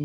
I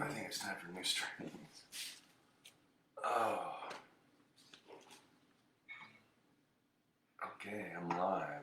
think it's time for new strings. Oh. Okay, I'm live.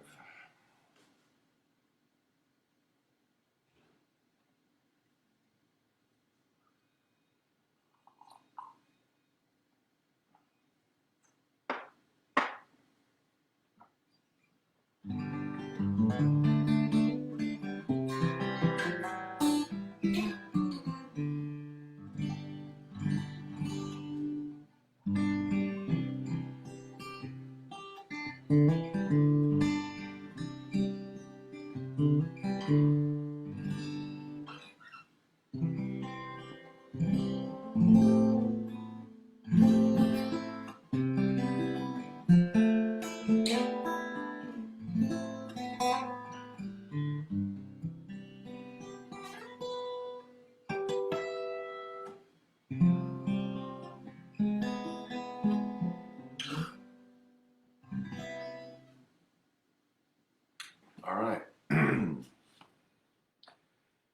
All right.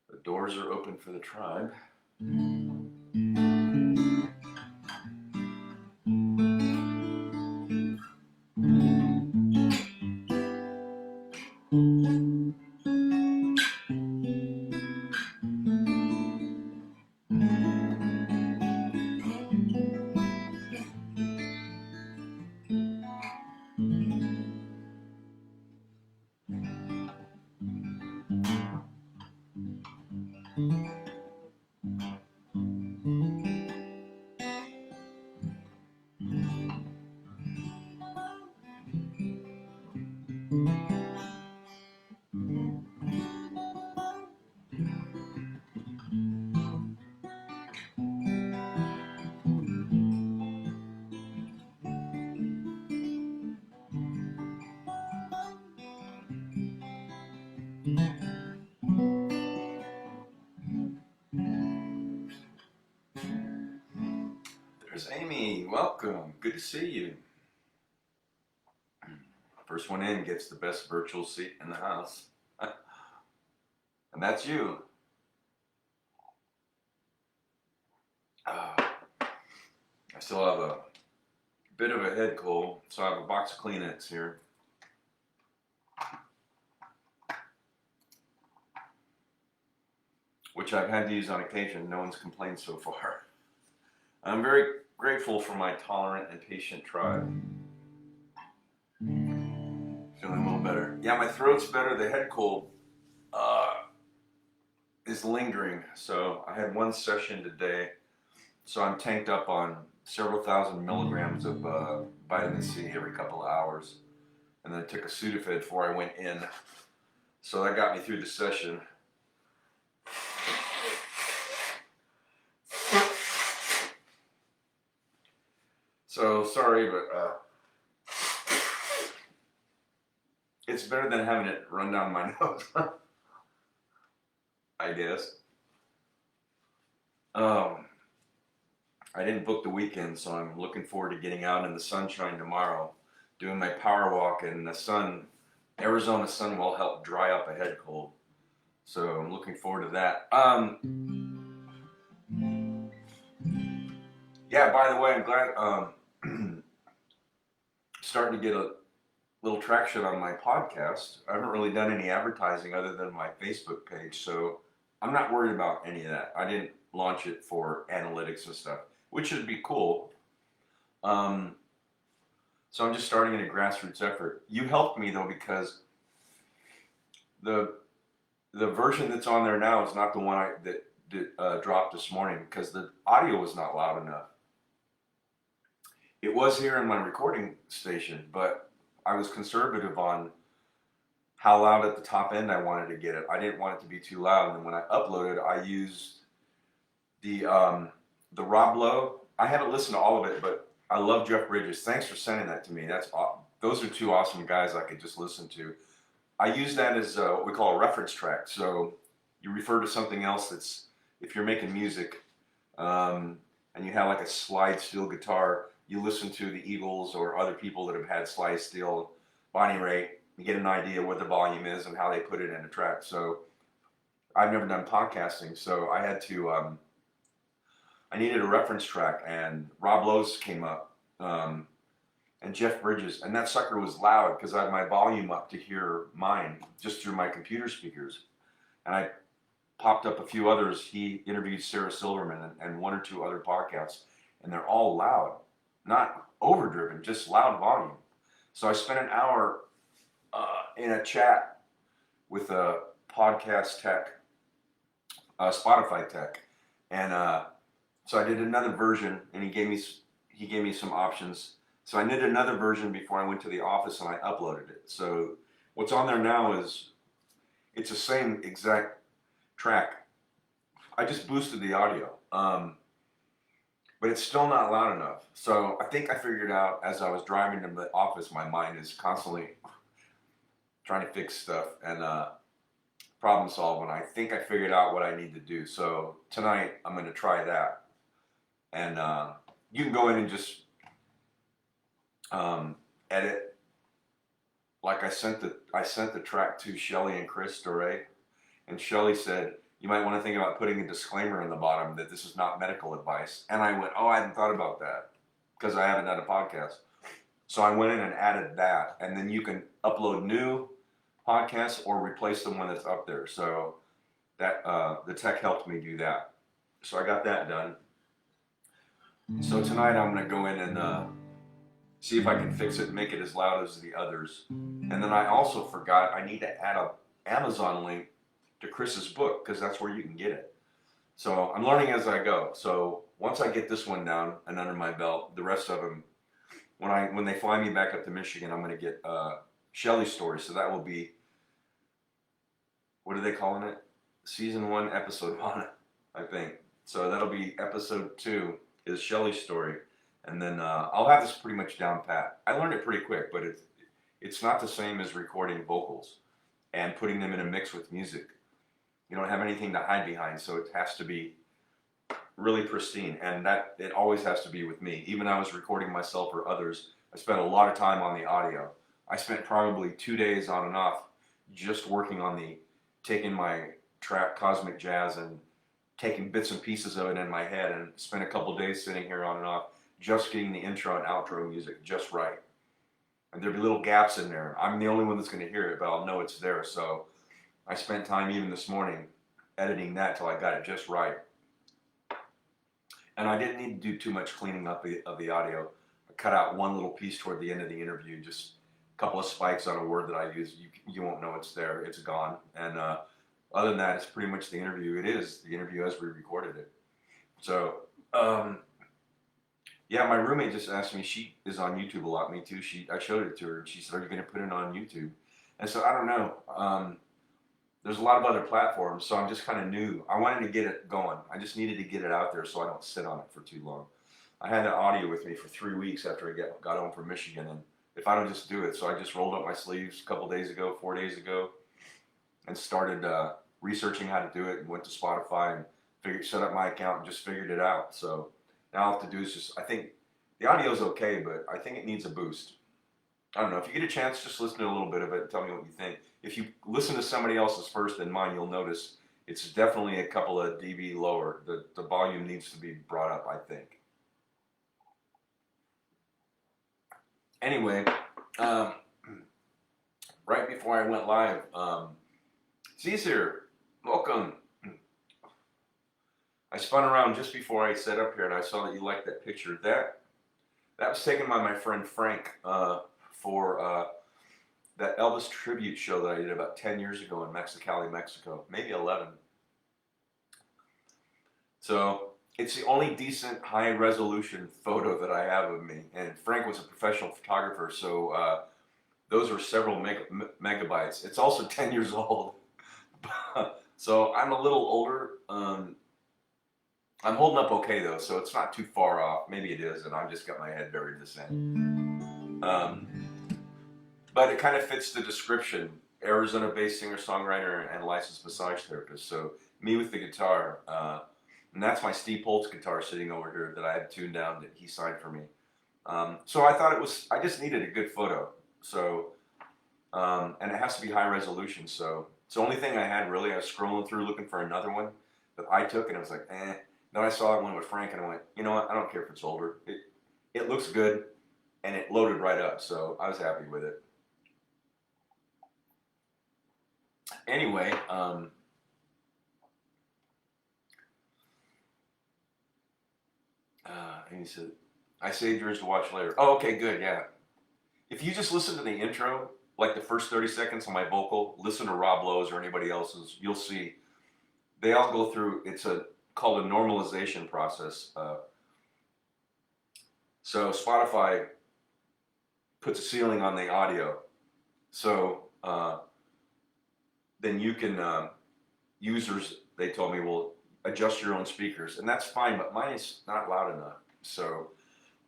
The doors are open for the tribe. There's Amy. Welcome. Good to see you. First one in gets the best virtual seat in the house. And that's you. I still have a bit of a head cold, so I have a box of Kleenex here. Which I've had to use on occasion. No one's complained so far. I'm very grateful for my tolerant and patient tribe. Feeling a little better. Yeah, my throat's better. The head cold is lingering. So I had one session today. So I'm tanked up on several thousand milligrams of vitamin C every couple of hours. And then I took a Sudafed before I went in. So that got me through the session. So sorry, but it's better than having it run down my nose, I guess. I didn't book the weekend, so I'm looking forward to getting out in the sunshine tomorrow, doing my power walk, and the sun, Arizona sun will help dry up a head cold. So I'm looking forward to that. Yeah, by the way, I'm glad starting to get a little traction on my podcast. I haven't really done any advertising other than my Facebook page, so I'm not worried about any of that. I didn't launch it for analytics and stuff, which would be cool. So I'm just starting in a grassroots effort. You helped me though, because the version that's on there now is not the one that dropped this morning, because the audio was not loud enough. It was here in my recording station, but I was conservative on how loud at the top end I wanted to get it. I didn't want it to be too loud. And then when I uploaded, I used the the Rob Lowe. I haven't listened to all of it, but I love Jeff Bridges. Thanks for sending that to me. Those are two awesome guys I could just listen to. I use that as what we call a reference track. So you refer to something else that's, if you're making music and you have like a slide steel guitar, you listen to the Eagles or other people that have had slide steel, Bonnie Raitt, you get an idea what the volume is and how they put it in a track. So I've never done podcasting, so I had to, I needed a reference track, and Rob Lowe's came up, and Jeff Bridges, and that sucker was loud because I had my volume up to hear mine just through my computer speakers. And I popped up a few others. He interviewed Sarah Silverman and one or two other podcasts, and they're all loud, not overdriven, just loud volume. So I spent an hour in a chat with a podcast tech, Spotify tech, and so I did another version, and he gave me some options. So I did another version before I went to the office, and I uploaded it. So what's on there now is it's the same exact track. I just boosted the audio, but it's still not loud enough. So I think I figured out as I was driving to the office, my mind is constantly trying to fix stuff and problem solve, and I think I figured out what I need to do. So tonight I'm going to try that, and you can go in and just edit. Like I sent the track to Shelly and Chris Doré, and Shelly said you might want to think about putting a disclaimer in the bottom that this is not medical advice. And I went, oh, I hadn't thought about that because I haven't done a podcast. So I went in and added that, and then you can upload new podcasts or replace the one that's up there. So that the tech helped me do that. So I got that done. So tonight I'm going to go in and see if I can fix it and make it as loud as the others. And then I also forgot I need to add a Amazon link to Chris's book because that's where you can get it. So I'm learning as I go. So once I get this one down and under my belt, the rest of them, when they fly me back up to Michigan, I'm going to get Shelly's story. So that will be, what are they calling it? Season 1, episode 1, I think. So that'll be episode 2 is Shelly's story. And then I'll have this pretty much down pat. I learned it pretty quick, but it's not the same as recording vocals and putting them in a mix with music. You don't have anything to hide behind, so it has to be really pristine. And that it always has to be with me. Even I was recording myself or others, I spent a lot of time on the audio. I spent probably 2 days on and off just working on taking my track Cosmic Jazz and taking bits and pieces of it in my head, and spent a couple days sitting here on and off just getting the intro and outro music just right. And there'll be little gaps in there. I'm the only one that's going to hear it, but I'll know it's there. So I spent time even this morning editing that till I got it just right. And I didn't need to do too much cleaning up of the audio. I cut out one little piece toward the end of the interview, just a couple of spikes on a word that I use. You won't know it's there. It's gone. And other than that, it's pretty much the interview. It is the interview as we recorded it. So, yeah, my roommate just asked me. She is on YouTube a lot. Me too. I showed it to her, and she said, "Are you going to put it on YouTube?" And so I don't know. There's a lot of other platforms, so I'm just kind of new. I wanted to get it going. I just needed to get it out there so I don't sit on it for too long. I had the audio with me for 3 weeks after I got home from Michigan, and if I don't just do it, so I just rolled up my sleeves a couple days ago, 4 days ago, and started researching how to do it, and went to Spotify and set up my account and just figured it out. So now all I have to do is just, I think the audio is okay, but I think it needs a boost. I don't know. If you get a chance, just listen to a little bit of it and tell me what you think. If you listen to somebody else's first than mine, you'll notice it's definitely a couple of dB lower. The volume needs to be brought up, I think. Anyway, right before I went live, Caesar, welcome. I spun around just before I set up here, and I saw that you liked that picture. That was taken by my friend Frank for that Elvis tribute show that I did about 10 years ago in Mexicali, Mexico, maybe 11. So it's the only decent high resolution photo that I have of me. And Frank was a professional photographer, so those were several megabytes. It's also 10 years old. So I'm a little older. I'm holding up okay though, so it's not too far off. Maybe it is, and I've just got my head buried in the sand. But it kind of fits the description: Arizona-based singer-songwriter and licensed massage therapist. So me with the guitar, and that's my Steve Holtz guitar sitting over here that I had tuned down that he signed for me. So I thought I just needed a good photo. So, and it has to be high resolution. So it's the only thing I had really. I was scrolling through looking for another one that I took, and I was like, eh. Then I saw one with Frank, and I went, you know what? I don't care if it's older. It looks good, and it loaded right up. So I was happy with it. Anyway, and he said, I saved yours to watch later. Oh, okay, good, yeah. If you just listen to the intro, like the first 30 seconds of my vocal, listen to Rob Lowe's or anybody else's, you'll see they all go through, it's called a normalization process. So Spotify puts a ceiling on the audio. So then you can, users, they told me, will adjust your own speakers. And that's fine, but mine is not loud enough. So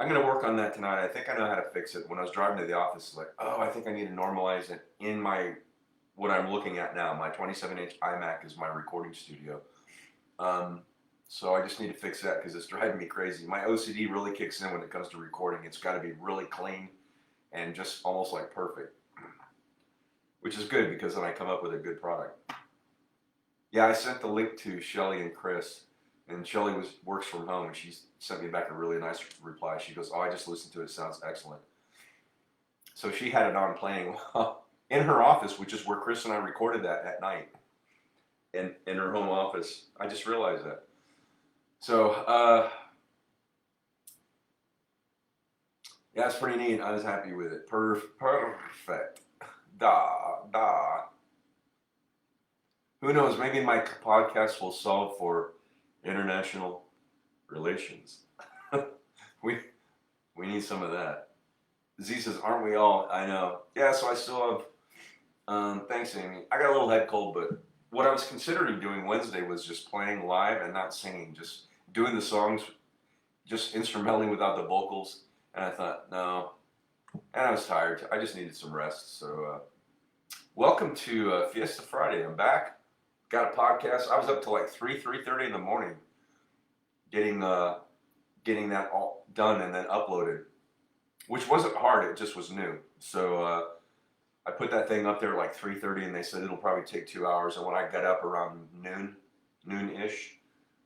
I'm going to work on that tonight. I think I know how to fix it. When I was driving to the office, it's like, oh, I think I need to normalize it in what I'm looking at now. My 27-inch iMac is my recording studio. So I just need to fix that because it's driving me crazy. My OCD really kicks in when it comes to recording. It's got to be really clean and just almost like perfect, which is good because then I come up with a good product. Yeah, I sent the link to Shelly and Chris, and Shelly works from home, and she sent me back a really nice reply. She goes, oh, I just listened to it. It sounds excellent. So she had it on playing in her office, which is where Chris and I recorded that at night in her home office. I just realized that. So, yeah, it's pretty neat. I was happy with it. Perfect. Da. Who knows? Maybe my podcast will solve for international relations. we need some of that. Z says, aren't we all? I know. Yeah, so I still have, thanks, Amy. I got a little head cold, but what I was considering doing Wednesday was just playing live and not singing, just doing the songs, just instrumentally without the vocals. And I thought, no. And I was tired. I just needed some rest. So, welcome to Fiesta Friday. I'm back. Got a podcast. I was up till like 3:30 in the morning getting that all done and then uploaded, which wasn't hard. It just was new. So I put that thing up there like 3:30, and they said it'll probably take 2 hours. And when I got up around noon-ish,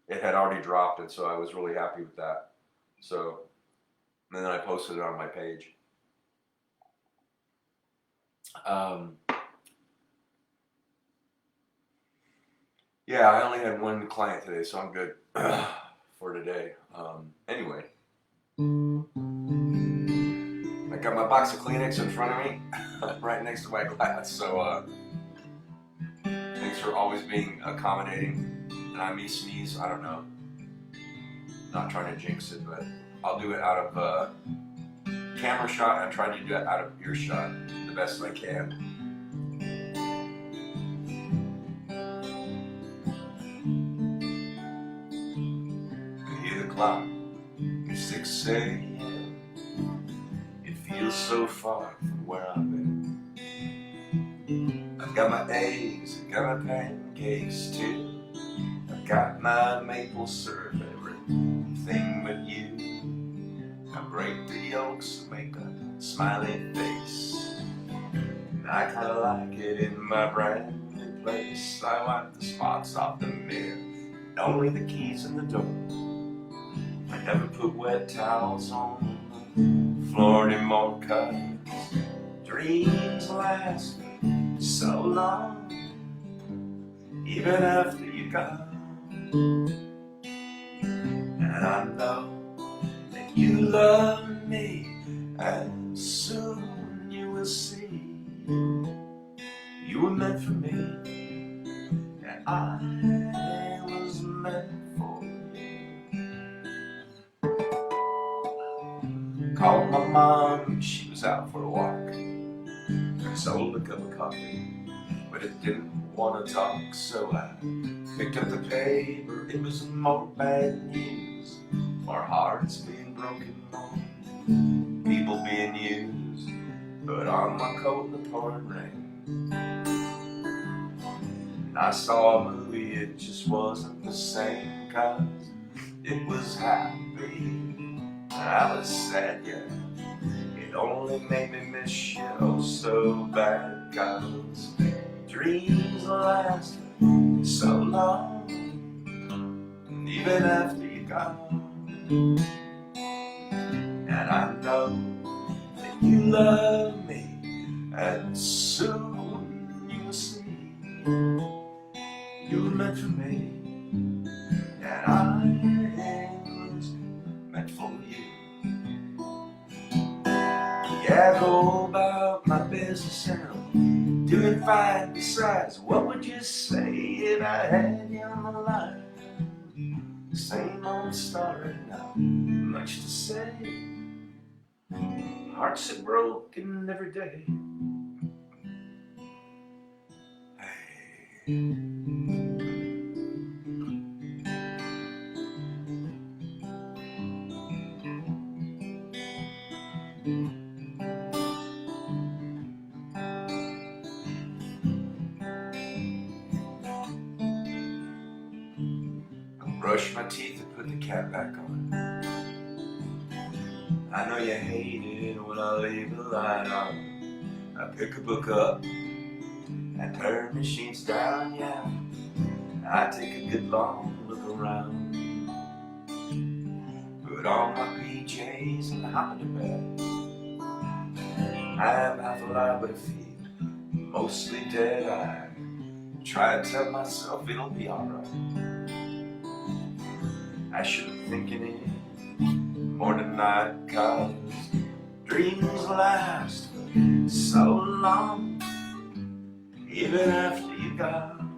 it had already dropped, and so I was really happy with that. So and then I posted it on my page. Yeah, I only had one client today, so I'm good for today. Anyway, I got my box of Kleenex in front of me, right next to my glass. So thanks for always being accommodating. And I may sneeze, I don't know. Not trying to jinx it, but I'll do it out of camera shot. I'm trying to do it out of earshot the best I can. Clock is 6 a.m. It feels so far from where I've been. I've got my eggs, I've got my pancakes too. I've got my maple syrup, everything but you. I break the yolks and make a smiley face. And I kinda like it in my brand new place. I wipe the spots off the mirror, and only the keys in the door. I never put wet towels on the floor anymore, 'cause dreams last so long, even after you're gone. And I know that you love me, and soon you will see you were meant for me, and I was meant for you. Called my mom when she was out for a walk. Sold a cup of coffee, but it didn't want to talk, so I picked up the paper. It was more bad news, more hearts being broken, more people being used. But on my coat in the pouring rain, and I saw a movie, it just wasn't the same, 'cause it was happy and I was sad, yeah. It only made me miss you oh so bad, 'cause dreams last so long, and even after you're gone. And I know that you love me, and soon you'll see you were meant for me, and I was meant for you. Yeah, I go about my business and doing fine. Besides, what would you say if I had you on the line? The same old story, not much to say. Hearts are broken every day. Hey. Brush my teeth and put the cap back on. I know you hate it when I leave the light on. I pick a book up and turn the sheets down, yeah. I take a good long look around, put on my PJs and hop into bed. I'm half alive but a feet mostly dead. I try to tell myself it'll be alright. I shouldn't be thinking it more tonight, 'cause dreams last for so long, even after you're gone.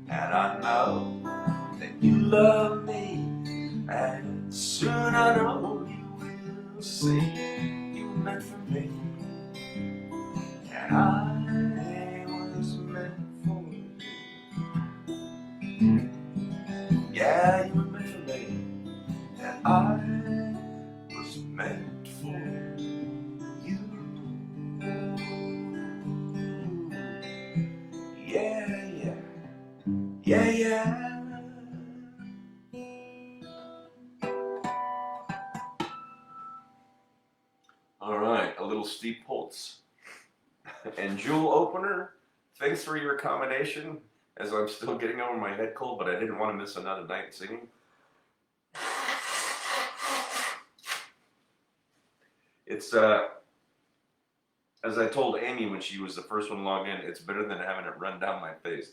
And I know that you love me, and soon I know you will see you meant for me, and I was meant for you. Yeah, you were meant for me, and I was meant for you. Yeah, yeah, yeah, yeah. All right, a little Steve Poltz and Jewel opener. Thanks for your accommodation, as I'm still getting over my head cold, but I didn't want to miss another night singing. It's as I told Amy when she was the first one to log in, it's better than having it run down my face.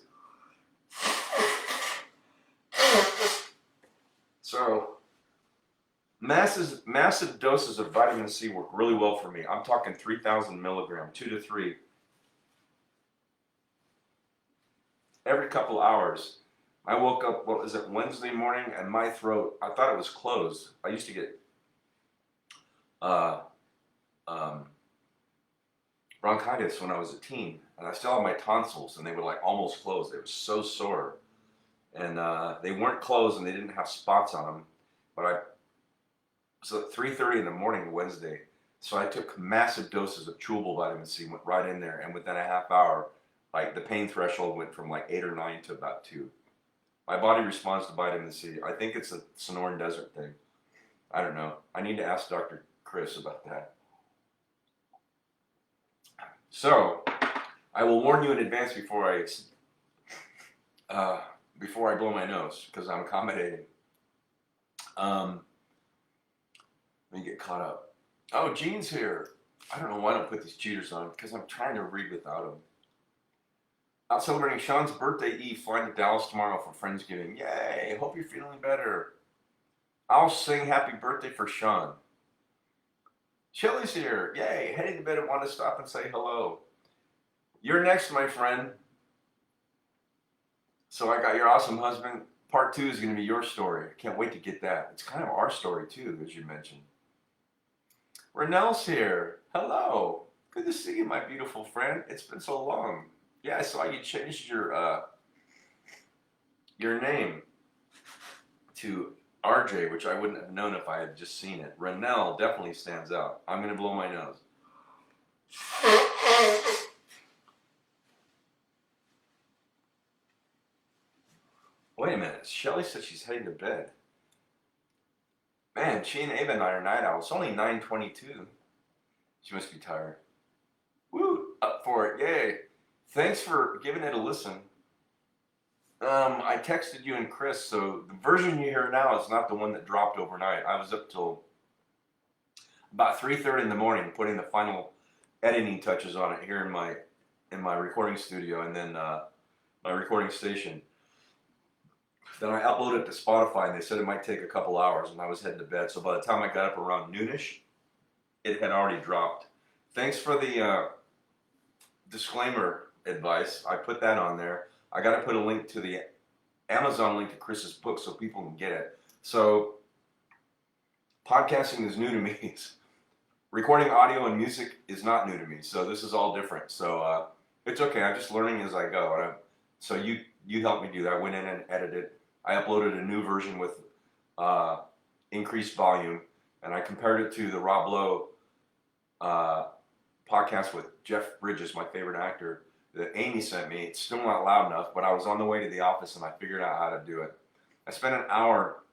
So, massive doses of vitamin C work really well for me. I'm talking 3,000 milligrams, 2 to 3, every couple hours. I woke up, what was it, Wednesday morning, and my throat, I thought it was closed. I used to get bronchitis when I was a teen, and I still have my tonsils, and they were like almost closed. They were so sore, and they weren't closed, and they didn't have spots on them. But so at 3:30 in the morning Wednesday, so I took massive doses of chewable vitamin C, went right in there, and within a half hour, like the pain threshold went from like 8 or 9 to about 2. My body responds to vitamin C. I think it's a Sonoran Desert thing. I don't know. I need to ask Dr. Chris about that. So, I will warn you in advance before I blow my nose, because I'm accommodating. Let me get caught up. Oh, Gene's here. I don't know why I don't put these cheaters on, because I'm trying to read without them. Out celebrating Sean's birthday eve, flying to Dallas tomorrow for Friendsgiving. Yay! Hope you're feeling better. I'll sing happy birthday for Sean. Shelly's here. Yay! Heading to bed and want to stop and say hello. You're next, my friend. So I got your awesome husband, Part 2 is going to be your story. I can't wait to get that. It's kind of our story too, as you mentioned. Renell's here. Hello. Good to see you, my beautiful friend. It's been so long. Yeah, I saw you changed your name to RJ, which I wouldn't have known if I had just seen it. Renell definitely stands out. I'm going to blow my nose. Wait a minute. Shelly said she's heading to bed. Man, she and Ava and I are night owls. It's only 9:22. She must be tired. Woo! Up for it. Yay. Thanks for giving it a listen. I texted you and Chris, so the version you hear now is not the one that dropped overnight. I was up till about 3:30 in the morning putting the final editing touches on it here in my recording studio and then my recording station. Then I uploaded it to Spotify and they said it might take a couple hours and I was heading to bed. So by the time I got up around noonish, it had already dropped. Thanks for the disclaimer advice. I put that on there. I got to put a link to the Amazon link to Chris's book so people can get it. So podcasting is new to me. Recording audio and music is not new to me. So this is all different. So it's okay. I'm just learning as I go. So you helped me do that. I went in and edited. I uploaded a new version with increased volume, and I compared it to the Rob Lowe podcast with Jeff Bridges, my favorite actor, that Amy sent me. It's still not loud enough, but I was on the way to the office and I figured out how to do it. I spent an hour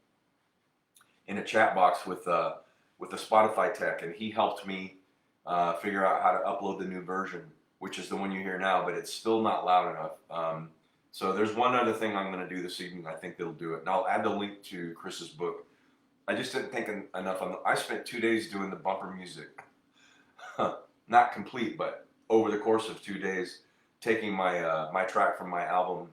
in a chat box with the Spotify tech, and he helped me figure out how to upload the new version, which is the one you hear now, but it's still not loud enough. So there's one other thing I'm going to do this evening. I think that'll do it. And I'll add the link to Chris's book. I just didn't think enough on I spent 2 days doing the bumper music. Not complete, but over the course of 2 days, taking my my track from my album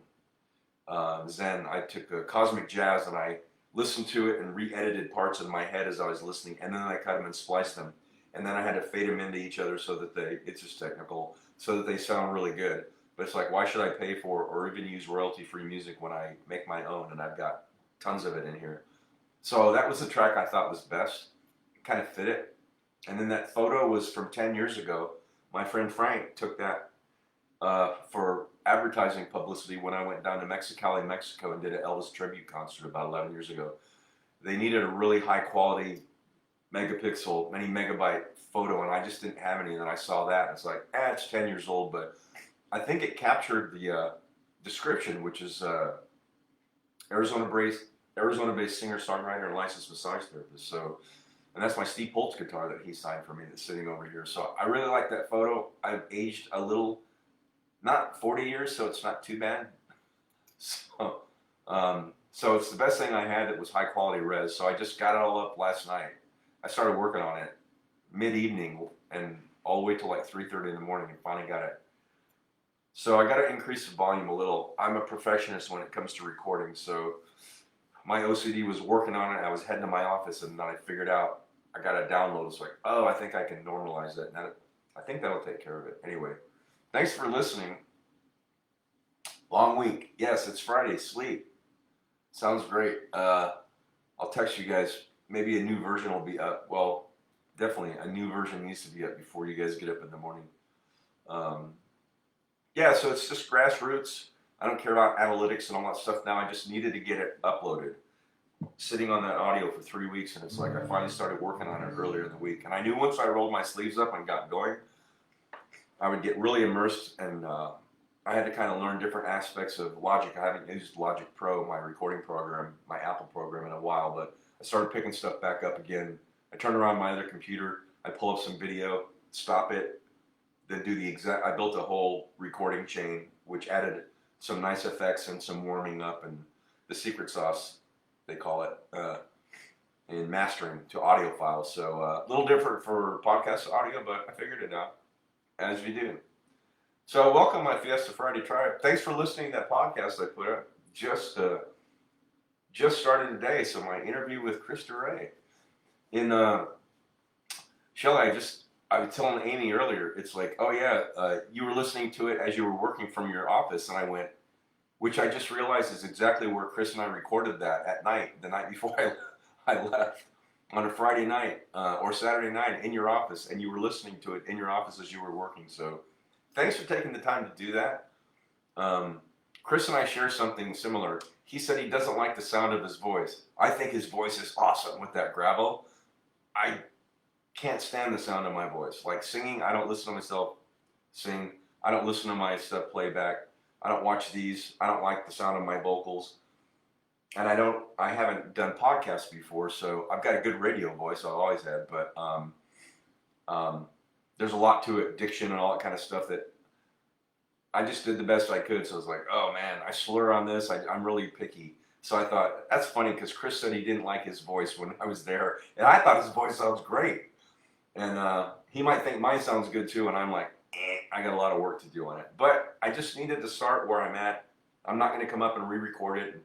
Zen. I took Cosmic Jazz and I listened to it and re-edited parts in my head as I was listening, and then I cut them and spliced them, and then I had to fade them into each other so that it's just technical, so that they sound really good. But it's like, why should I pay for or even use royalty-free music when I make my own, and I've got tons of it in here. So that was the track I thought was best. It kind of fit it. And then that photo was from 10 years ago. My friend Frank took that for advertising publicity when I went down to Mexicali, Mexico and did an Elvis tribute concert about 11 years ago. They needed a really high quality megapixel, many megabyte photo, and I just didn't have any. And then I saw that and it's like, it's 10 years old, but I think it captured the description, which is Arizona-based singer-songwriter and licensed massage therapist. So, and that's my Steve Poltz guitar that he signed for me that's sitting over here. So I really like that photo. I've aged a little, not 40 years, so it's not too bad. So it's the best thing I had that was high quality res. So I just got it all up last night. I started working on it mid-evening and all the way till like 3:30 in the morning and finally got it. So I got to increase the volume a little. I'm a perfectionist when it comes to recording, so my OCD was working on it. I was heading to my office and then I figured out I got to download. It's like, oh, I think I can normalize that. And I think that'll take care of it. Anyway, thanks for listening. Long week. Yes, it's Friday. Sleep. Sounds great. I'll text you guys. Maybe a new version will be up. Well, definitely a new version needs to be up before you guys get up in the morning. Yeah, so it's just grassroots. I don't care about analytics and all that stuff now. I just needed to get it uploaded. Sitting on that audio for 3 weeks, and it's like I finally started working on it earlier in the week. And I knew once I rolled my sleeves up and got going, I would get really immersed, and I had to kind of learn different aspects of Logic. I haven't used Logic Pro, my recording program, my Apple program, in a while, but I started picking stuff back up again. I turned around my other computer, I pull up some video, stop it, then do the exact, I built a whole recording chain, which added some nice effects and some warming up and the secret sauce, they call it, in mastering to audio files. So a little different for podcast audio, but I figured it out, as you do. So welcome, my Fiesta Friday tribe. Thanks for listening to that podcast I put up. Just started today, so my interview with Krista Ray. In Shelley, I was telling Amy earlier, it's like, oh yeah, you were listening to it as you were working from your office, and I went, which I just realized is exactly where Chris and I recorded that at night, the night before I left on a Friday night or Saturday night in your office, and you were listening to it in your office as you were working. So thanks for taking the time to do that. Chris and I share something similar. He said he doesn't like the sound of his voice. I think his voice is awesome with that gravel. I can't stand the sound of my voice. Like singing, I don't listen to myself sing. I don't listen to my stuff playback. I don't watch these. I don't like the sound of my vocals. And I haven't done podcasts before, so I've got a good radio voice. I've always had, but there's a lot to it, diction and all that kind of stuff that I just did the best I could. So I was like, oh man, I slur on this. I'm really picky. So I thought, that's funny because Chris said he didn't like his voice when I was there. And I thought his voice sounds great. And he might think mine sounds good too. And I'm like, I got a lot of work to do on it. But I just needed to start where I'm at. I'm not going to come up and re-record it.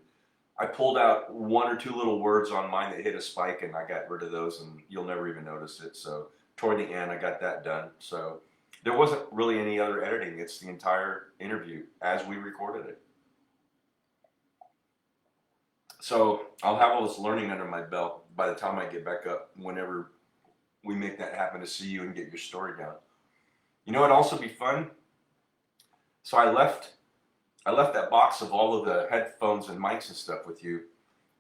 I pulled out one or two little words on mine that hit a spike, and I got rid of those, and you'll never even notice it. So toward the end, I got that done. So there wasn't really any other editing. It's the entire interview as we recorded it. So I'll have all this learning under my belt by the time I get back up, whenever we make that happen, to see you and get your story down. You know, it'd also be fun. So I left that box of all of the headphones and mics and stuff with you.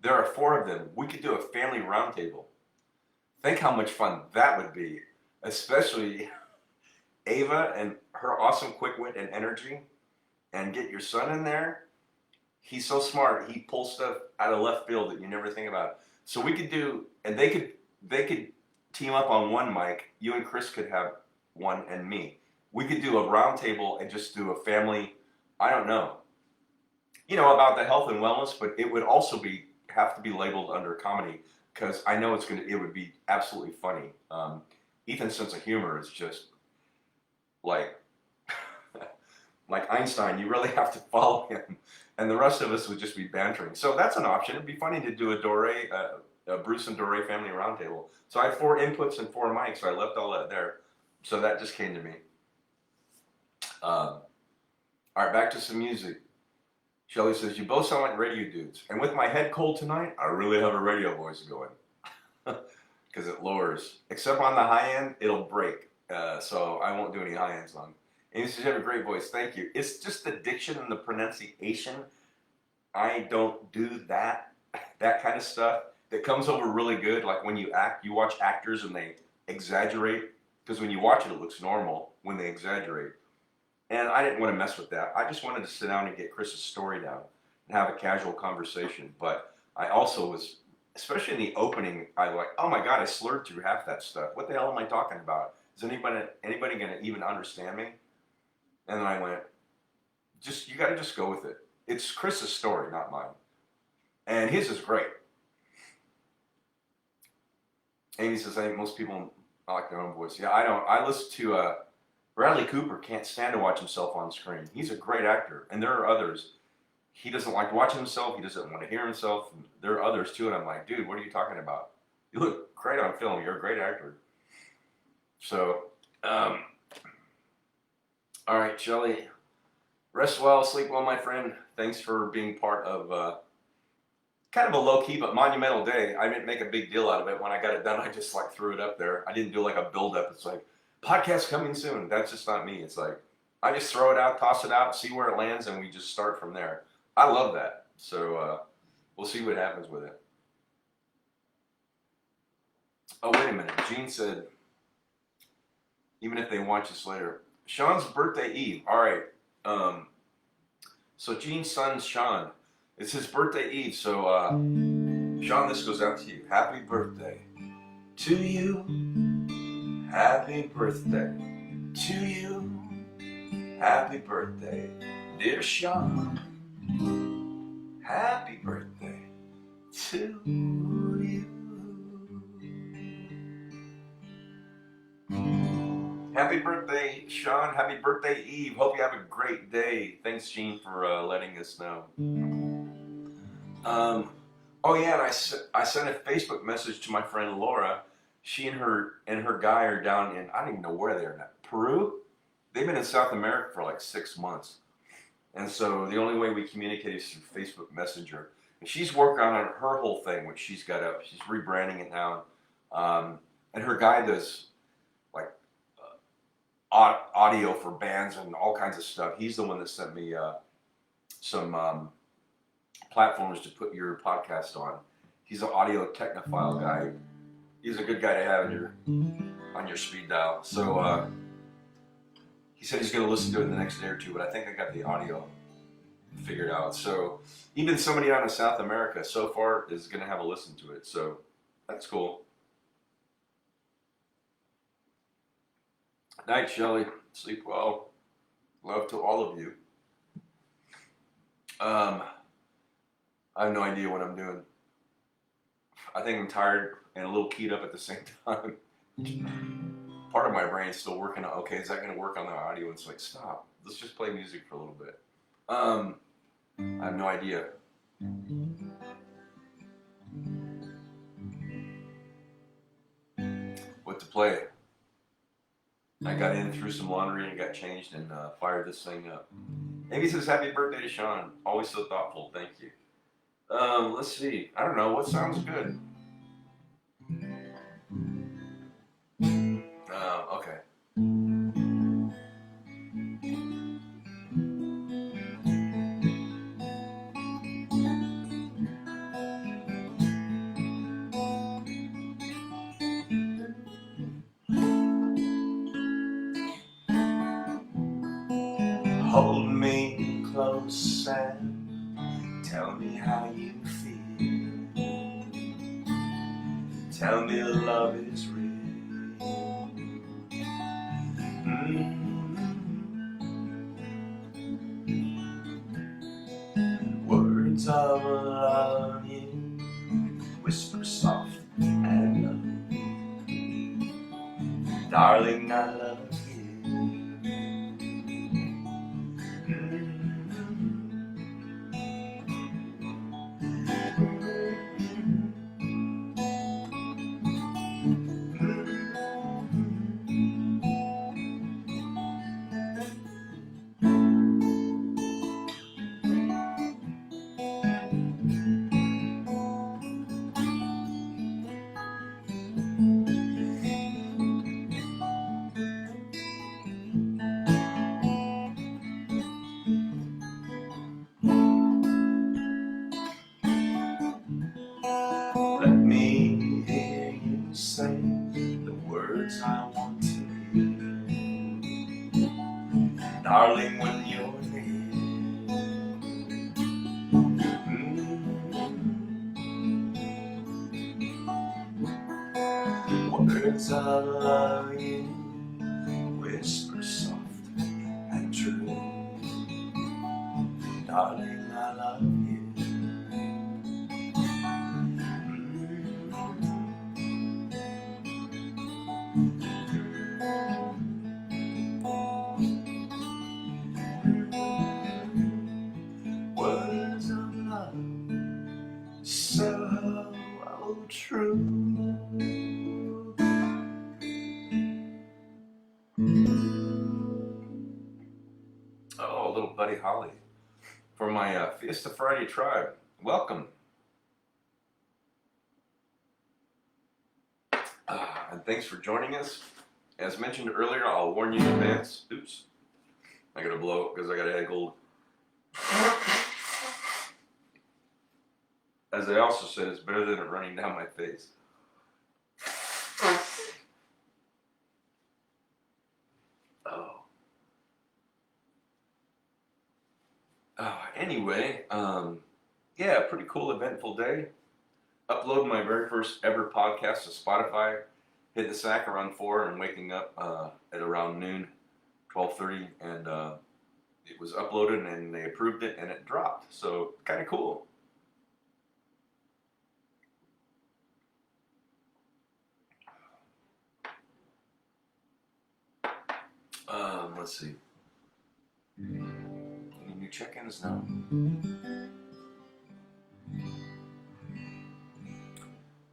There are 4 of them. We could do a family roundtable. Think how much fun that would be, especially Ava and her awesome quick wit and energy, and get your son in there. He's so smart. He pulls stuff out of left field that you never think about. So we could do, and they could team up on one mic. You and Chris could have one, and me. We could do a roundtable and just do a family, I don't know, about the health and wellness, but it would also have to be labeled under comedy, because I know it would be absolutely funny. Ethan's sense of humor is just like Einstein. You really have to follow him, and the rest of us would just be bantering. So that's an option. It'd be funny to do a Bruce and Doré family roundtable. So I had 4 inputs and 4 mics, so I left all that there. So that just came to me. All right, back to some music. Shelly says, you both sound like radio dudes. And with my head cold tonight, I really have a radio voice going. Because it lowers. Except on the high end, it'll break. So I won't do any high ends on. And he says, you have a great voice. Thank you. It's just the diction and the pronunciation. I don't do that kind of stuff. That comes over really good. Like when you act, you watch actors and they exaggerate. Because when you watch it, it looks normal when they exaggerate. And I didn't want to mess with that. I just wanted to sit down and get Chris's story down and have a casual conversation. But I also was, especially in the opening, I was like, oh my God, I slurred through half that stuff. What the hell am I talking about? Is anybody going to even understand me? And then I went, you got to just go with it. It's Chris's story, not mine. And his is great. Amy says, I think most people like their own voice. Yeah, I don't. I listen to Bradley Cooper. Can't stand to watch himself on screen. He's a great actor, and there are others. He doesn't like watching himself. He doesn't want to hear himself. There are others too, and I'm like, dude, what are you talking about? You look great on film. You're a great actor. So, all right, Shelly. Rest well, sleep well, my friend. Thanks for being part of kind of a low-key but monumental day. I didn't make a big deal out of it. When I got it done, I just threw it up there. I didn't do a build-up. It's like, podcast coming soon. That's just not me. It's like, I just throw it out, toss it out, see where it lands, and we just start from there. I love that. So we'll see what happens with it. Oh, wait a minute. Gene said, even if they watch this later. Sean's birthday eve. All right. So Gene's son's Sean. It's his birthday eve. So, Sean, this goes out to you. Happy birthday to you. Happy birthday to you. Happy birthday, dear Sean. Happy birthday to you. Happy birthday, Sean. Happy birthday, Eve. Hope you have a great day. Thanks, Gene, for letting us know. Oh, yeah, and I sent a Facebook message to my friend Laura. She and her guy are down in, I don't even know where they're at, Peru? They've been in South America for 6 months. And so the only way we communicate is through Facebook Messenger. And she's working on her whole thing, which she's got up. She's rebranding it now. And her guy does like audio for bands and all kinds of stuff. He's the one that sent me some platforms to put your podcast on. He's an audio technophile guy. He's a good guy to have on your speed dial. So he said he's going to listen to it in the next day or two, but I think I got the audio figured out. So even somebody out in South America so far is going to have a listen to it. So that's cool. Night, Shelly. Sleep well. Love to all of you. I have no idea what I'm doing. I think I'm tired and a little keyed up at the same time. Part of my brain is still working on, okay, is that going to work on the audio? And it's like, stop. Let's just play music for a little bit. I have no idea. What to play. I got in, threw some laundry, and got changed and fired this thing up. Amy says, happy birthday to Sean. Always so thoughtful. Thank you. Let's see. I don't know. What sounds good? Okay. Hold me close and tell me how you feel. Tell me love is real. Words of longing, whisper soft and low. Darling, I love you. Let me hear you say the words I want to hear, darling, when you're near. Words I love you, whisper soft and true, darling, I love you. Words of love, so true. Oh, little Buddy Holly for my Fiesta Friday tribe. Welcome. And thanks for joining us. As mentioned earlier, I'll warn you in advance. Oops. I gotta blow because I gotta add gold. As I also said, it's better than it running down my face. Anyway, yeah, pretty cool, eventful day. Uploading my very first ever podcast to Spotify. Hit the sack around 4 and waking up at around noon, 12:30, and it was uploaded and they approved it and it dropped. So kind of cool. Let's see. Any new check-ins now?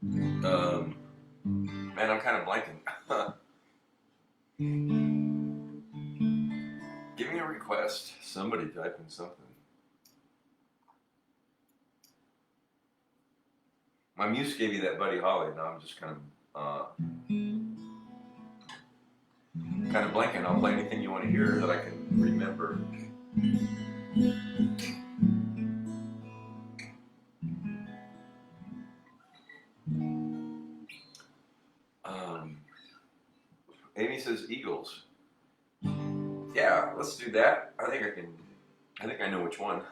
Man, I'm kind of blanking. Give me a request. request. Somebody typing something. My muse gave you that Buddy Holly. Now I'm just kind of blanking. I'll play anything you want to hear that I can remember. Amy says Eagles. Yeah, let's do that. I think I know which one.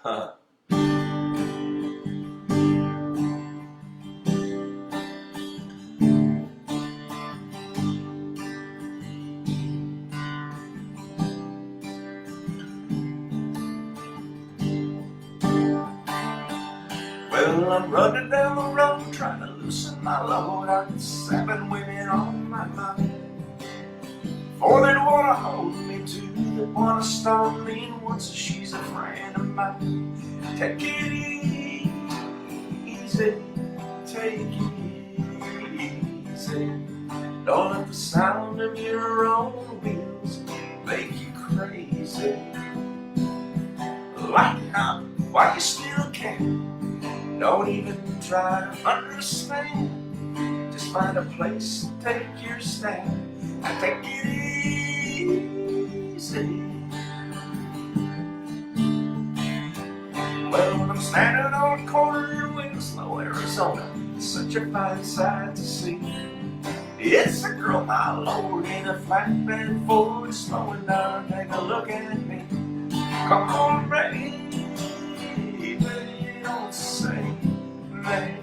Well, I'm running down the road trying to loosen my load. I got 7 women on my mind. 4 that wanna hold me, 2 that wanna stone me, and 1 says she's a friend of mine. Take it easy, take it easy. Don't let the sound of your own wheels make you crazy. Lighten up while you still can. Don't even try to understand. Just find a place to take your stand and take it easy. Well, I'm standing on a corner in Winslow, Arizona. It's such a fine sight to see. It's a girl, my lord, in a flatbed Ford, slowing down, take a look at me. Come on, baby, don't say man.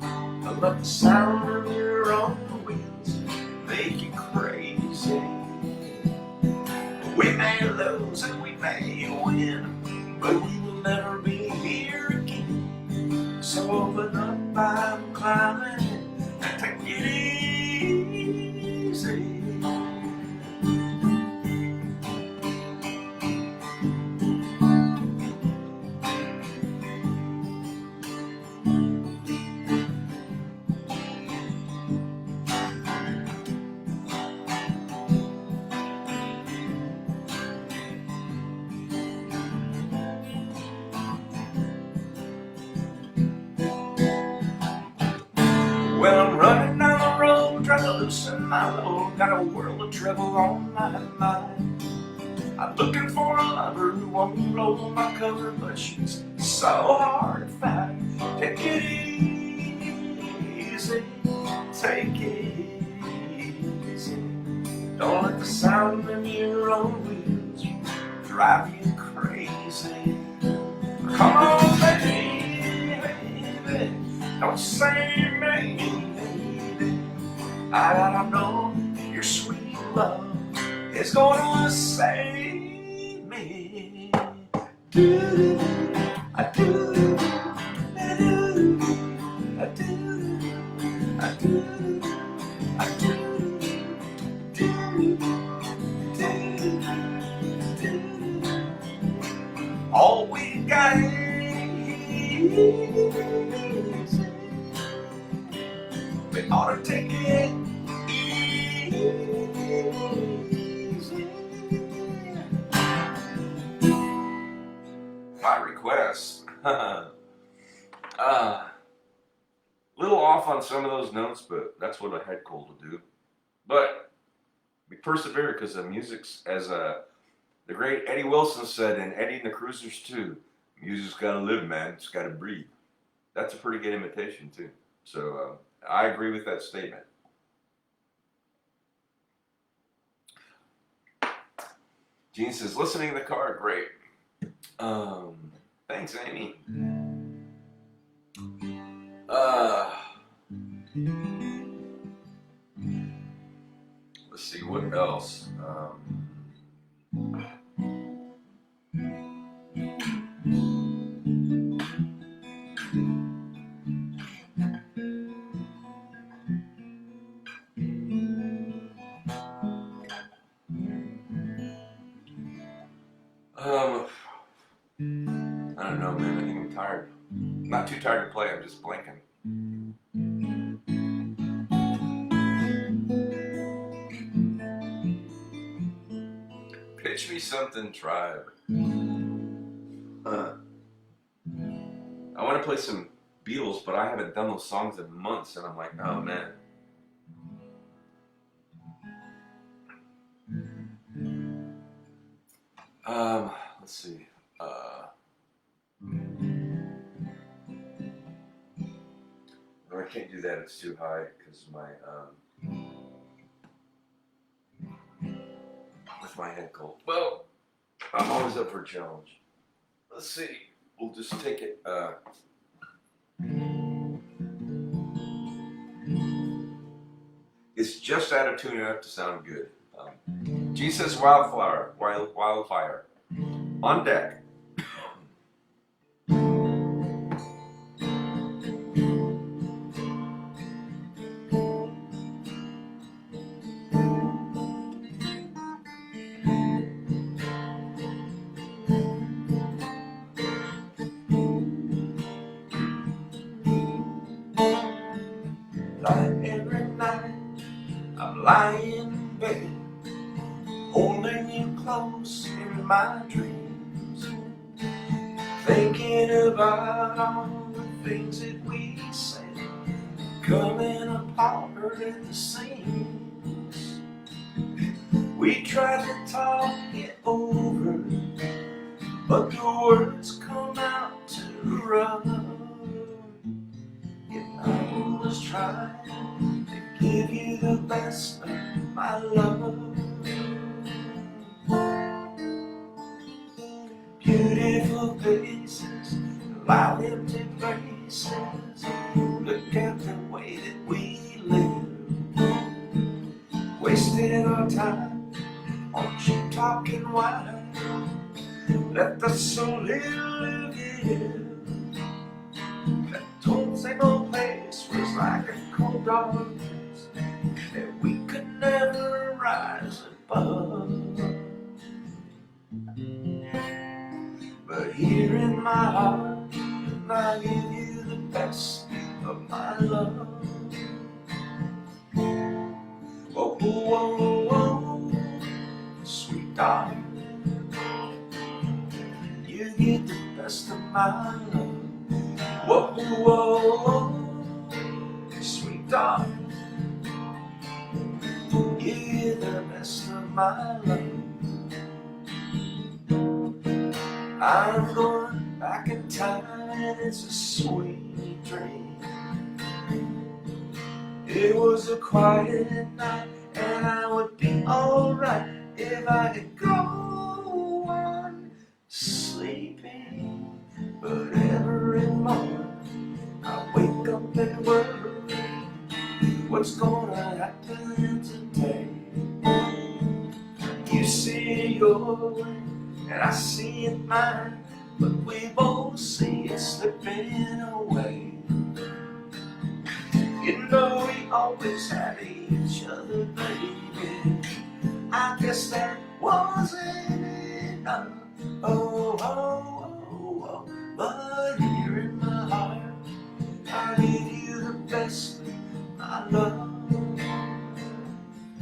I love the sound of your own wheels, make you crazy. We may lose and we may win, but we will never be here again. So open up, I'm climbing, and take it easy. Well, I'm running down the road, trying to loosen my load. Got a world of trouble on my mind. I'm looking for a lover who won't blow my cover, but she's so hard to find. Take it easy, take it easy. Don't let the sound of your own wheels drive you crazy. Come on, baby, don't say me. I gotta know your sweet love is gonna save me. Do, I do, I do, I do, I do, I do, do. All we got is we ought to take it easy. My request. Little off on some of those notes, but that's what I had cold to do. But we persevere because the music's, as the great Eddie Wilson said, and Eddie and the Cruisers too, music's got to live, man. It's got to breathe. That's a pretty good imitation too. So I agree with that statement. Gene says, listening in the car, great. Thanks, Amy. Let's see, what else? I don't know, man. I think I'm tired. Not too tired to play. I'm just blinking. Pitch me something, tribe. I want to play some Beatles, but I haven't done those songs in months, and I'm like, oh man. Let's see. No, I can't do that. It's too high because with my head cold. Well, I'm always up for a challenge. Let's see. We'll just take it. It's just out of tune enough to sound good. Jesus Wildfire, Wildfire, on deck. Like every night, I'm lying in bed, holding you close in my dreams, thinking about all the things that we said, coming apart at the seams. We tried to talk it over, but the words come out too rough. Yet I was trying to give you the best of my love. Beautiful faces, loud empty places, look at the way that we live. Wasted our time on cheap talking wine, left us so little to give. That old same old place was like a cold darkness that we could never rise above. But here in my heart, I give you the best of my love. Whoa, whoa, whoa, whoa, sweet darling, you get the best of my love. Whoa, whoa, whoa, sweet darling, you get the best of my love. I'm going back in time, and it's a sweet dream. It was a quiet night, and I would be alright if I could go on sleeping. But every morning I wake up and worry what's gonna happen today. You see it your way, and I see it mine, but we both see it slipping away. You know we always had each other, baby. I guess that wasn't enough. Oh, oh, oh, oh. But here in my heart, I give you the best of my love.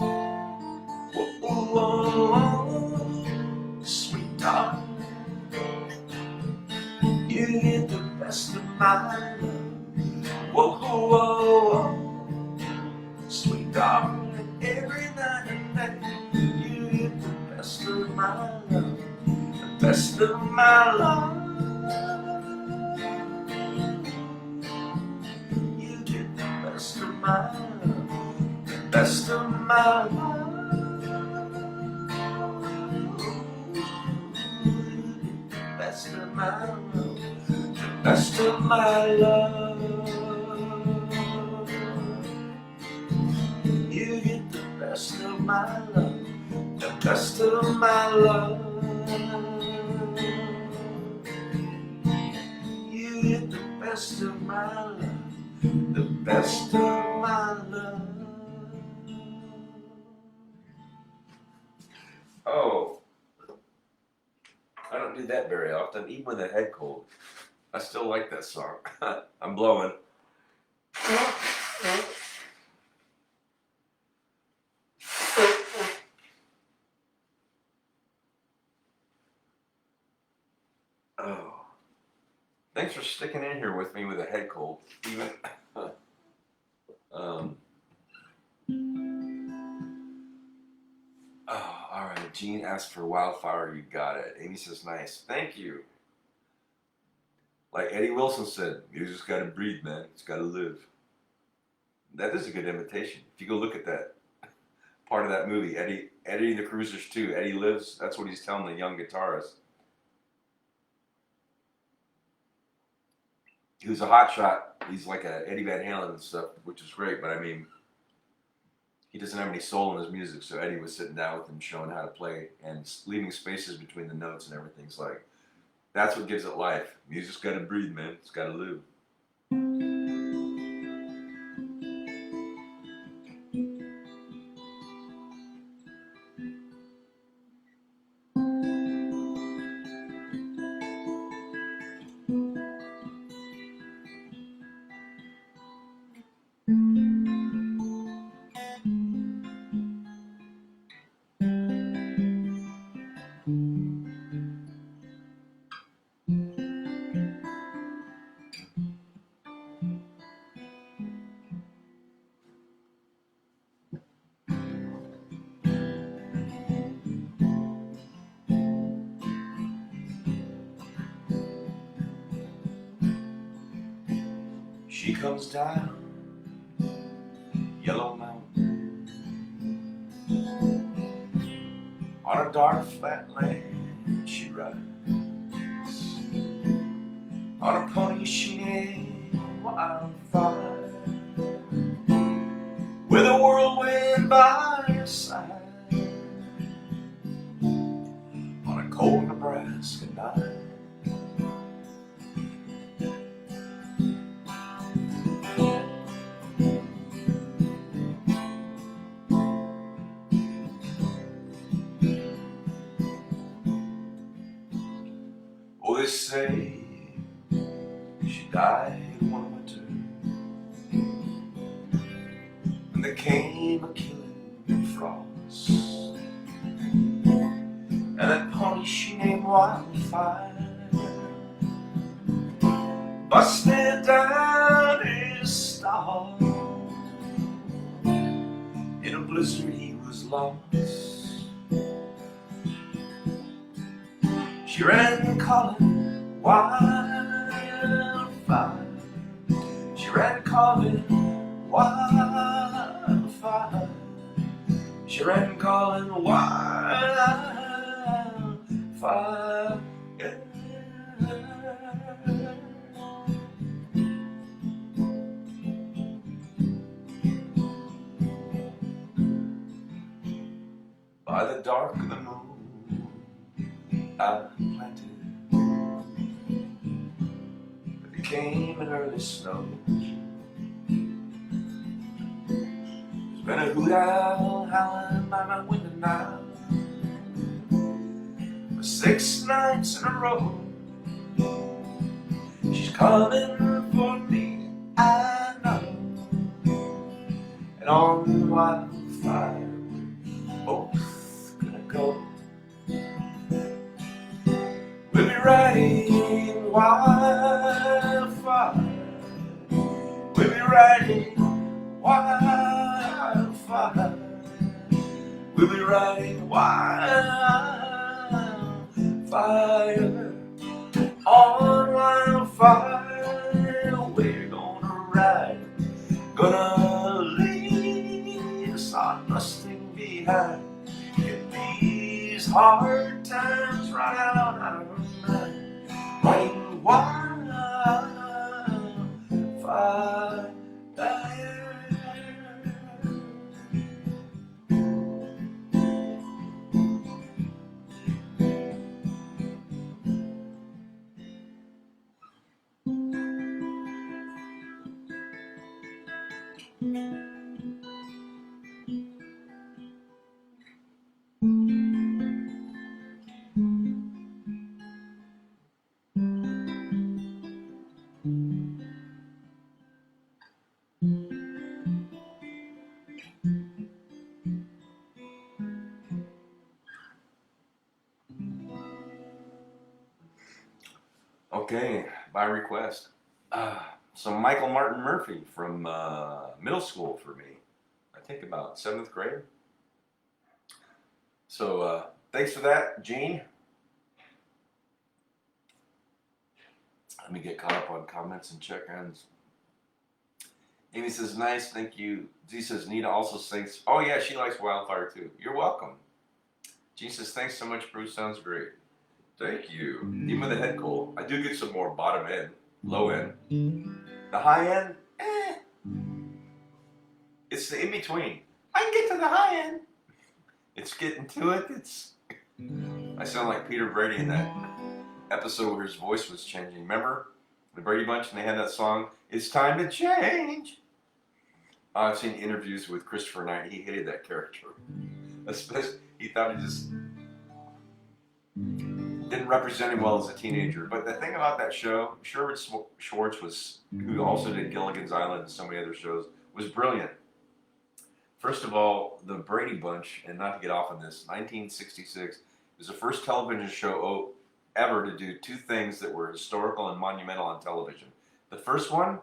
Oh, oh, oh, sweet darling, you get the best of my love. Whoa, whoa, whoa, sweet darling, every night and day, you get the best of my love, the best of my love. You get the best of my love, the best of my love. Best of my love, the best of my love. You get the best of my love, the best of my love. You get the best of my love, the best of my love. Oh, I don't do that very often, even with a head cold. I still like that song. I'm blowing. Thanks for sticking in here with me with a head cold. Even oh, all right. Gene asked for Wildflower. You got it. Amy says nice. Thank you. Like Eddie Wilson said, music's got to breathe, man. It's got to live. That is a good imitation. If you go look at that part of that movie, Eddie and the Cruisers 2, Eddie lives. That's what he's telling the young guitarist. He was a hot shot. He's like a Eddie Van Halen and stuff, which is great. But I mean, he doesn't have any soul in his music. So Eddie was sitting down with him, showing how to play and leaving spaces between the notes and everything's like, that's what gives it life. Music's got to breathe, man. It's got to live. She comes down Yellow Mountain on a dark flat land. She rides on a pony she named Wildfire, with a whirlwind by her side on a cold Nebraska night. Oh, they say she died one winter, and there came a killing frost, and that pony she named Wildfire busted down his stall. In a blizzard he was lost. She ran calling Wildfire. She ran calling Wildfire. She ran calling Wildfire. By the dark of the moon I planted, but it came an early snow. There's been a hoot owl howling by my window now for 6 nights in a row. She's coming for me, I know, and on Wildfire we're both gonna go. We'll be riding Wildfire. We'll be riding Wildfire. We'll be riding Wildfire. On Wildfire we're gonna ride, gonna leave the sawdusting behind. Get these hard times right out of our mind. Riding Wildfire. Okay, by request. So Michael Martin Murphey from middle school for me. I think about 7th grade. So thanks for that, Gene. Let me get caught up on comments and check-ins. Amy says, nice, thank you. Z says, Nita also sings. Oh, yeah, she likes Wildfire, too. You're welcome. Gene says, thanks so much, Bruce. Sounds great. Thank you. Even with the head cold, I do get some more bottom end, low end. The high end, it's the in-between. I can get to the high end. It's getting to it. I sound like Peter Brady in that episode where his voice was changing. Remember the Brady Bunch, and they had that song, It's Time to Change. I've seen interviews with Christopher Knight. He hated that character. Especially, he thought he just didn't represent him well as a teenager. But the thing about that show, Sherwood Schwartz, who also did Gilligan's Island and so many other shows, was brilliant. First of all, the Brady Bunch, and not to get off on this, 1966 was the first television show ever to do two things that were historical and monumental on television. The first one,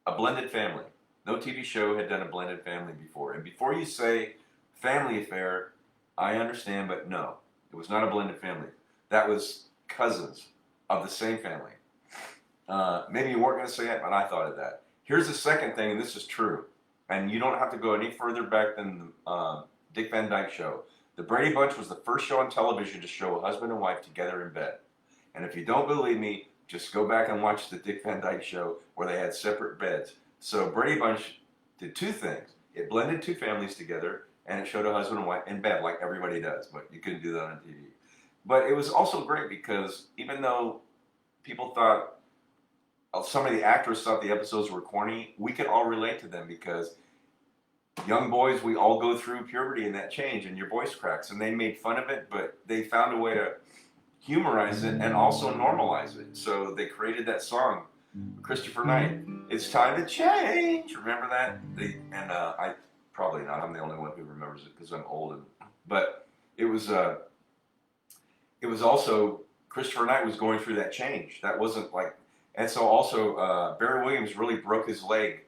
a blended family. No TV show had done a blended family before. And before you say family affair, I understand, but no, it was not a blended family. That was cousins of the same family. Maybe you weren't going to say it, but I thought of that. Here's the second thing, and this is true. And you don't have to go any further back than the Dick Van Dyke Show. The Brady Bunch was the first show on television to show a husband and wife together in bed. And if you don't believe me, just go back and watch the Dick Van Dyke Show where they had separate beds. So Brady Bunch did two things. It blended two families together, and it showed a husband and wife in bed like everybody does, but you couldn't do that on TV. But it was also great because even though people thought, some of the actors thought the episodes were corny, we could all relate to them because young boys, we all go through puberty and that change and your voice cracks, and they made fun of it, but they found a way to humorize it and also normalize it. So they created that song, Christopher Knight, It's Time to Change. Remember that? I probably not. I'm the only one who remembers it because I'm old. But it was also, Christopher Knight was going through that change. That wasn't like, and so also Barry Williams really broke his leg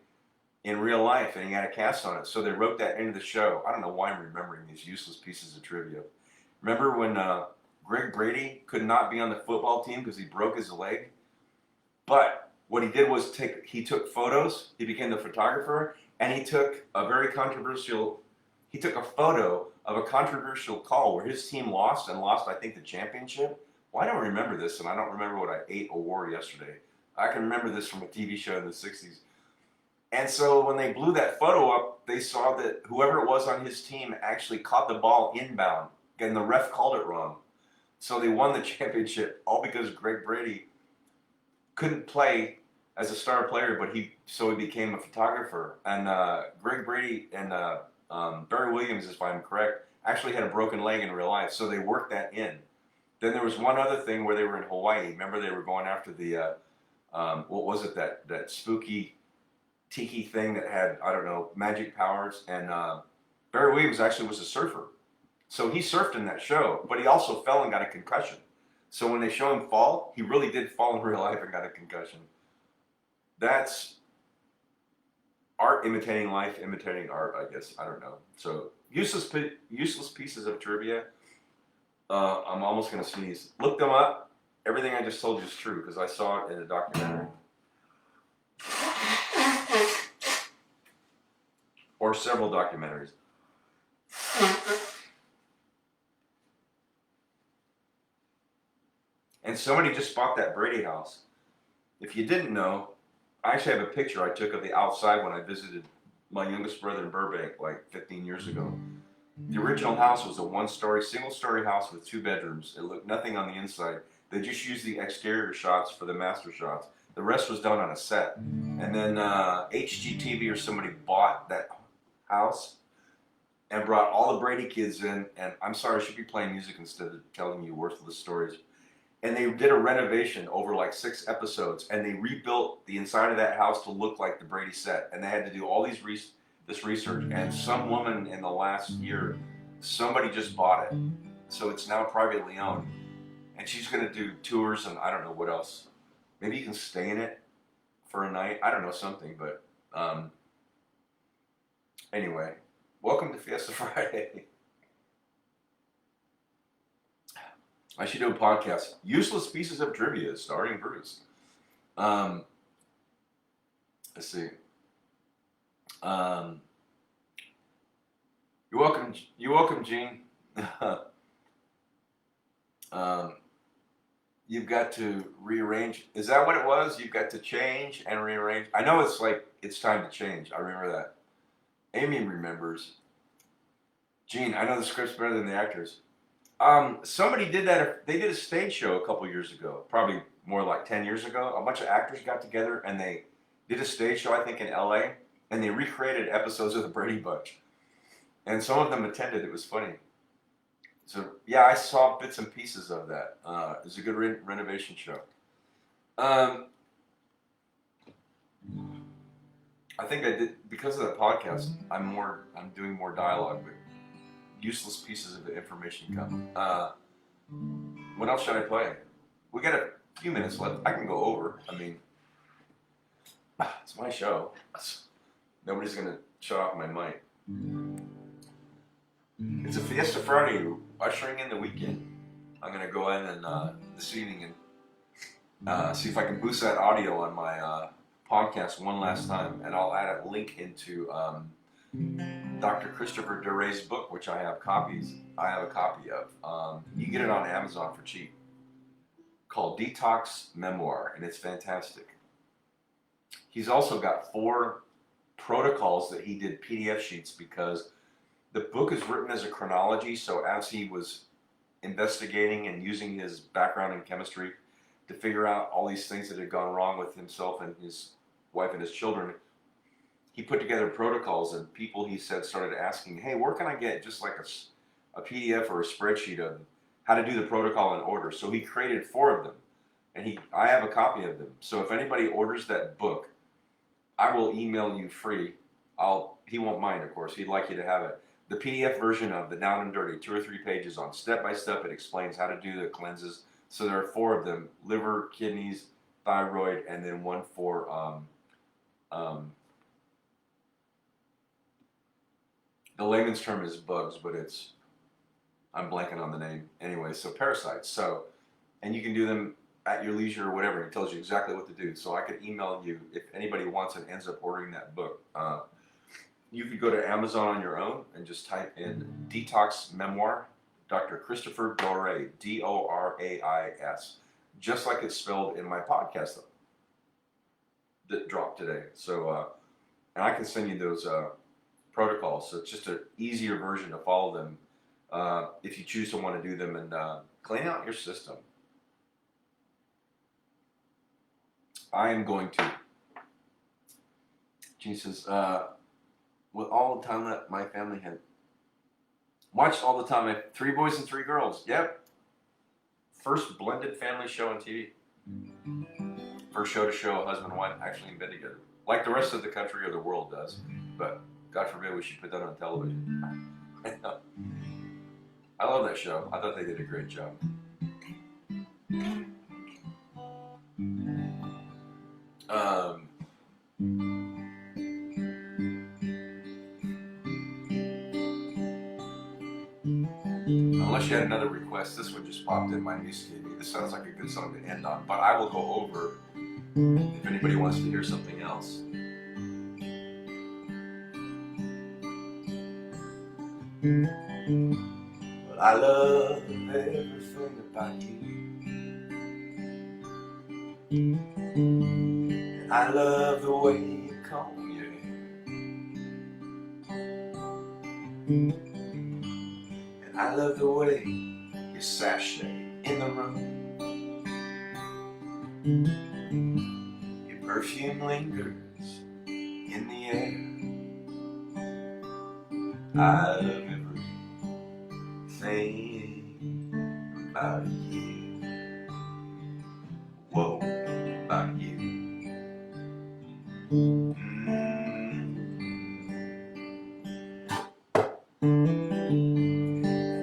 in real life, and he had a cast on it. So they wrote that into the show. I don't know why I'm remembering these useless pieces of trivia. Remember when Greg Brady could not be on the football team because he broke his leg? But what he did was he took photos. He became the photographer, and he took a photo of a controversial call where his team lost, I think, the championship. Well, I don't remember this, and I don't remember what I ate or wore yesterday. I can remember this from a TV show in the 60s. And so when they blew that photo up, they saw that whoever it was on his team actually caught the ball inbound, and the ref called it wrong. So they won the championship, all because Greg Brady couldn't play as a star player, but he became a photographer. And Greg Brady and Barry Williams, if I'm correct, actually had a broken leg in real life, so they worked that in. Then there was one other thing where they were in Hawaii. Remember, they were going after the what was it, that spooky tiki thing that had, I don't know, magic powers, and Barry Williams actually was a surfer. So he surfed in that show, but he also fell and got a concussion. So when they show him fall, he really did fall in real life and got a concussion. That's art imitating life, imitating art, I guess. I don't know. So useless pieces of trivia. I'm almost going to sneeze. Look them up. Everything I just told you is true because I saw it in a documentary. Or several documentaries. And somebody just bought that Brady house. If you didn't know, I actually have a picture I took of the outside when I visited my youngest brother in Burbank like 15 years ago. The original house was a one-story, single-story house with 2 bedrooms. It looked nothing on the inside. They just used the exterior shots for the master shots. The rest was done on a set. And then HGTV or somebody bought that house and brought all the Brady kids in. And I'm sorry, I should be playing music instead of telling you worthless stories. And they did a renovation over like 6 episodes, and they rebuilt the inside of that house to look like the Brady set. And they had to do all this research. And some woman in the last year, somebody just bought it. So it's now privately owned. And she's going to do tours and I don't know what else. Maybe you can stay in it for a night. I don't know, something, but anyway, welcome to Fiesta Friday. I should do a podcast. Useless Pieces of Trivia starring Bruce. Let's see. You're welcome. You're welcome, Gene. You've got to rearrange. Is that what it was? You've got to change and rearrange. I know it's like it's time to change. I remember that. Amy remembers. Gene, I know the scripts better than the actors. Somebody did that. They did a stage show a couple years ago, probably more like 10 years ago. A bunch of actors got together and they did a stage show, I think, in LA, and they recreated episodes of the Brady Bunch. And some of them attended. It was funny. So, yeah, I saw bits and pieces of that. It was a good renovation show. I think I did, because of that podcast, I'm doing more dialogue, but useless pieces of the information come. What else should I play? We got a few minutes left. I can go over. I mean, it's my show. Nobody's going to shut off my mic. It's a Fiesta Friday, ushering in the weekend. I'm going to go in and this evening and see if I can boost that audio on my podcast one last time, and I'll add a link into Dr. Christopher Duray's book, which I have a copy of. You can get it on Amazon for cheap, called Detox Memoir, and it's fantastic. He's also got 4 protocols that he did PDF sheets, because the book is written as a chronology, so as he was investigating and using his background in chemistry to figure out all these things that had gone wrong with himself and his wife and his children, he put together protocols, and people, he said, started asking, hey, where can I get just like a PDF or a spreadsheet of how to do the protocol in order? So he created 4 of them, and I have a copy of them. So if anybody orders that book, I will email you free. He won't mind, of course. He'd like you to have it. The PDF version of the Down and Dirty, 2 or 3 pages on step by step. It explains how to do the cleanses. So there are 4 of them: liver, kidneys, thyroid, and then one for the layman's term is bugs, but I'm blanking on the name. Anyway, so parasites. So, and you can do them at your leisure or whatever. It tells you exactly what to do. So I could email you if anybody wants and ends up ordering that book. You could go to Amazon on your own and just type in Detox Memoir, Dr. Christopher Dorais, Dorais, just like it's spelled in my podcast that dropped today. So, and I can send you those protocols. So it's just an easier version to follow them if you choose to want to do them, and clean out your system. I am going to. Jesus, with all the time that my family had watched, all the time, I had 3 boys and 3 girls. Yep. First blended family show on TV. First show to show husband and wife actually in bed together, like the rest of the country or the world does. But God forbid we should put that on television. I love that show. I thought they did a great job. Unless you had another request, this one just popped in my niece gave me. This sounds like a good song to end on, but I will go over if anybody wants to hear something else. But I love everything about you, and I love the way you comb your hair, and I love the way you sashay in the room. Your perfume lingers in the air. I love everything about you. Whoa, about you.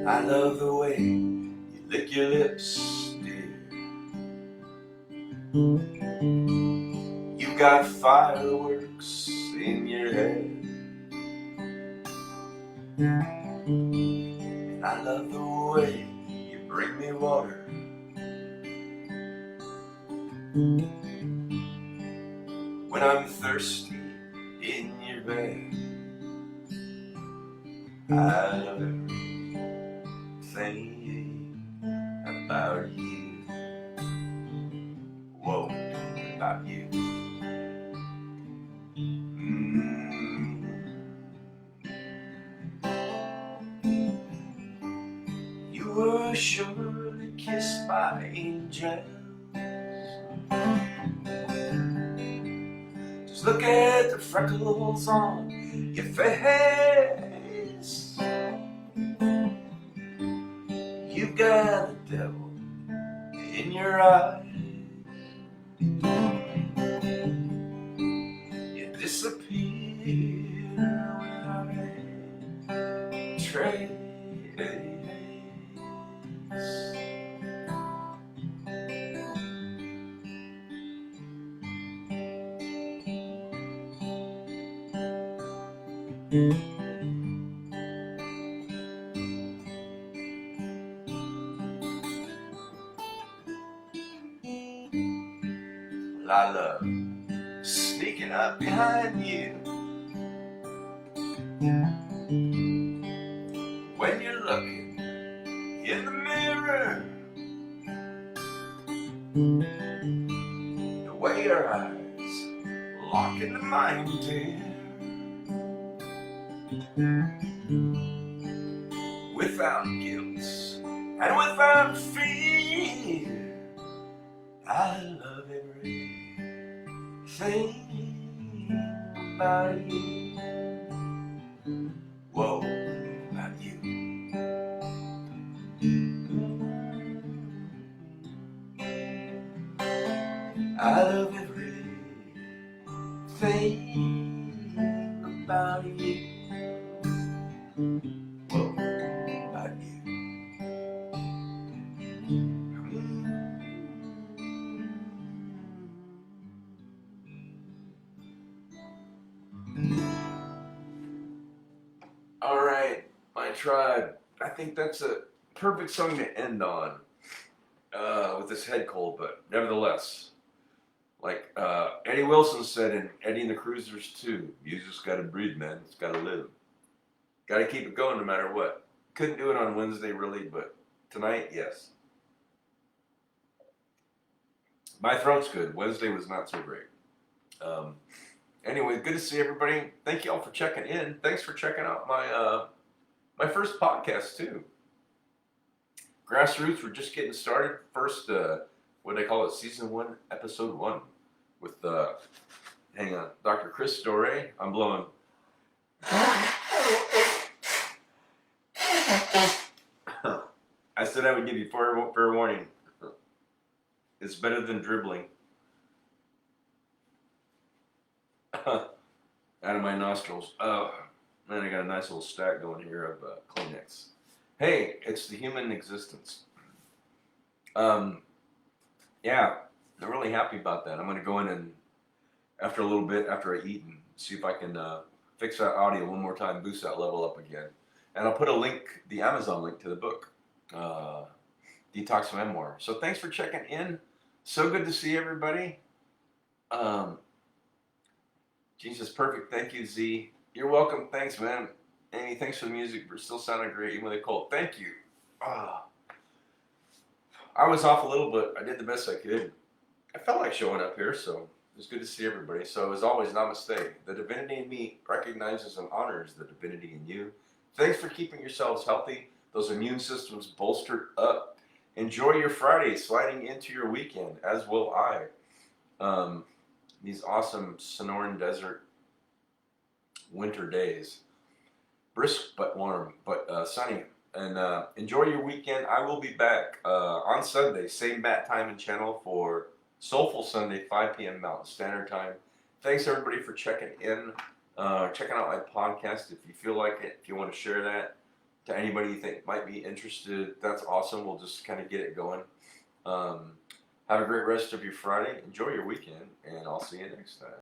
I love the way you lick your lips, dear. got fireworks in your head, and I love the way you bring me water. When I'm thirsty in your bed, I love everything about you. Whoa, about you. You were surely kissed by angels. Just look at the freckles on your face. You've got the devil in your eyes. You disappear without a trace. I love sneaking up behind you when you're looking in the mirror. The way your eyes lock into mine, dear. Without guilt and without fear, I love everything about you. Whoa, about you. I love everything about you. Whoa, about you. All right, my tribe. I think that's a perfect song to end on with this head cold, but nevertheless, like Eddie Wilson said in Eddie and the Cruisers too, music's got to breathe, man. It's got to live. Got to keep it going no matter what. Couldn't do it on Wednesday really, but tonight, yes. My throat's good. Wednesday was not so great. Anyway, good to see everybody. Thank you all for checking in. Thanks for checking out my first podcast too. Grassroots, we're just getting started. First, what do they call it? Season 1, Episode 1 with, hang on, Dr. Chris Doré. I'm blowing. I said I would give you fair warning. It's better than dribbling. Out of my nostrils. Oh, man, I got a nice little stack going here of Kleenex. Hey, it's the human existence. Yeah, I'm really happy about that. I'm going to go in and, after a little bit, after I eat, and see if I can fix that audio one more time, boost that level up again. And I'll put a link, the Amazon link to the book, Detox Memoir. So thanks for checking in. So good to see everybody. Jesus, perfect. Thank you, Z. You're welcome. Thanks, man. Amy, thanks for the music. We're still sounding great, even with a cold. Thank you. I was off a little, but I did the best I could. I felt like showing up here, so it was good to see everybody. So as always, namaste. The divinity in me recognizes and honors the divinity in you. Thanks for keeping yourselves healthy. Those immune systems bolstered up. Enjoy your Friday sliding into your weekend, as will I. These awesome Sonoran Desert winter days. Brisk but warm, but sunny. And enjoy your weekend. I will be back on Sunday, same bat time and channel for Soulful Sunday, 5 p.m. Mountain Standard Time. Thanks everybody for checking in, checking out my podcast. If you feel like it, if you want to share that to anybody you think might be interested, that's awesome. We'll just kind of get it going. Have a great rest of your Friday. Enjoy your weekend, and I'll see you next time.